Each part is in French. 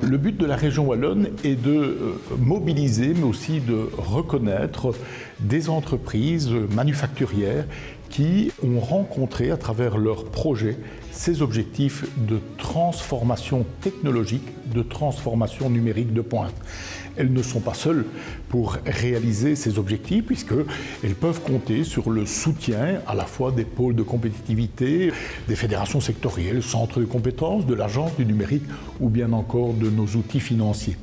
Le but de la région wallonne est de mobiliser, mais aussi de reconnaître des entreprises manufacturières qui ont rencontré à travers leurs projets ces objectifs de transformation technologique, de transformation numérique de pointe. Elles ne sont pas seules pour réaliser ces objectifs puisqu'elles peuvent compter sur le soutien à la fois des pôles de compétitivité, des fédérations sectorielles, centres de compétences, de l'agence du numérique ou bien encore de nos outils financiers.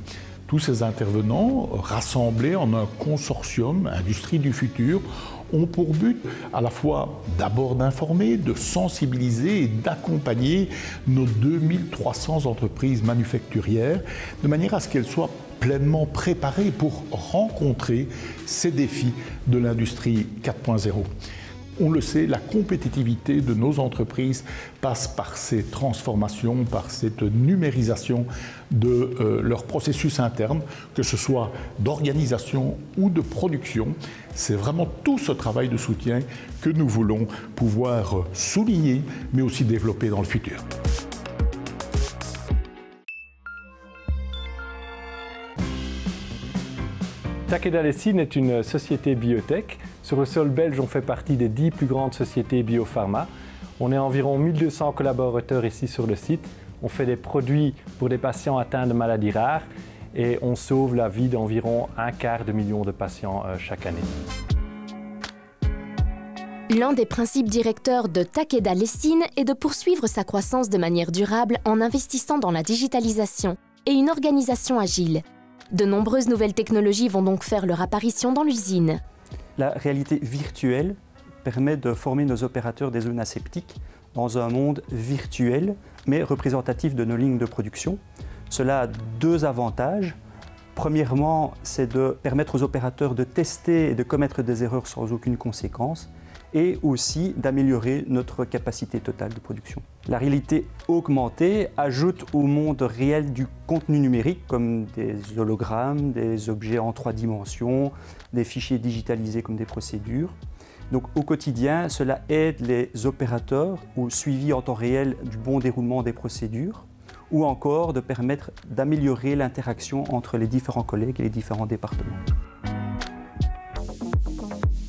Tous ces intervenants, rassemblés en un consortium Industrie du futur, ont pour but à la fois d'abord d'informer, de sensibiliser et d'accompagner nos 2300 entreprises manufacturières de manière à ce qu'elles soient pleinement préparées pour rencontrer ces défis de l'industrie 4.0. On le sait, la compétitivité de nos entreprises passe par ces transformations, par cette numérisation de leurs processus internes, que ce soit d'organisation ou de production. C'est vraiment tout ce travail de soutien que nous voulons pouvoir souligner, mais aussi développer dans le futur. Takeda Lessine est une société biotech. Sur le sol belge, on fait partie des 10 plus grandes sociétés biopharma. On est environ 1200 collaborateurs ici sur le site. On fait des produits pour des patients atteints de maladies rares et on sauve la vie d'environ 1/4 de million de patients chaque année. L'un des principes directeurs de Takeda Lessine est de poursuivre sa croissance de manière durable en investissant dans la digitalisation et une organisation agile. De nombreuses nouvelles technologies vont donc faire leur apparition dans l'usine. La réalité virtuelle permet de former nos opérateurs des zones aseptiques dans un monde virtuel, mais représentatif de nos lignes de production. Cela a deux avantages. Premièrement, c'est de permettre aux opérateurs de tester et de commettre des erreurs sans aucune conséquence, et aussi d'améliorer notre capacité totale de production. La réalité augmentée ajoute au monde réel du contenu numérique comme des hologrammes, des objets en 3 dimensions, des fichiers digitalisés comme des procédures. Donc au quotidien, cela aide les opérateurs au suivi en temps réel du bon déroulement des procédures ou encore de permettre d'améliorer l'interaction entre les différents collègues et les différents départements.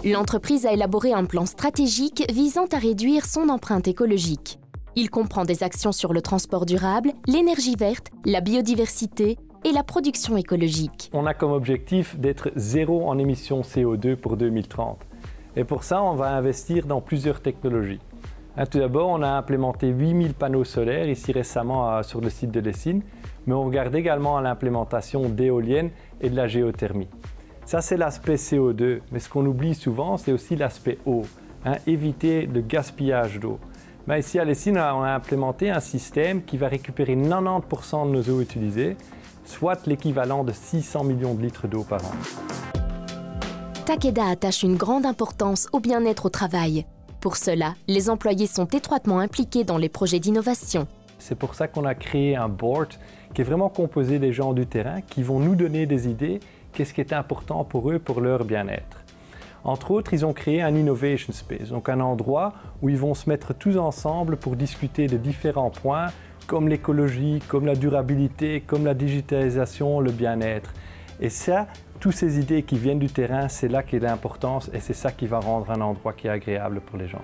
L'entreprise a élaboré un plan stratégique visant à réduire son empreinte écologique. Il comprend des actions sur le transport durable, l'énergie verte, la biodiversité et la production écologique. On a comme objectif d'être zéro en émissions CO2 pour 2030. Et pour ça, on va investir dans plusieurs technologies. Tout d'abord, on a implémenté 8000 panneaux solaires ici récemment sur le site de Lessine, mais on regarde également à l'implémentation d'éoliennes et de la géothermie. Ça, c'est l'aspect CO2, mais ce qu'on oublie souvent, c'est aussi l'aspect eau, éviter le gaspillage d'eau. Mais ici à Lessine, on a implémenté un système qui va récupérer 90% de nos eaux utilisées, soit l'équivalent de 600 millions de litres d'eau par an. Takeda attache une grande importance au bien-être au travail. Pour cela, les employés sont étroitement impliqués dans les projets d'innovation. C'est pour ça qu'on a créé un board qui est vraiment composé des gens du terrain qui vont nous donner des idées, qu'est-ce qui est important pour eux, pour leur bien-être. Entre autres, ils ont créé un Innovation Space, donc un endroit où ils vont se mettre tous ensemble pour discuter de différents points comme l'écologie, comme la durabilité, comme la digitalisation, le bien-être. Et ça, toutes ces idées qui viennent du terrain, c'est là qu'est l'importance et c'est ça qui va rendre un endroit qui est agréable pour les gens.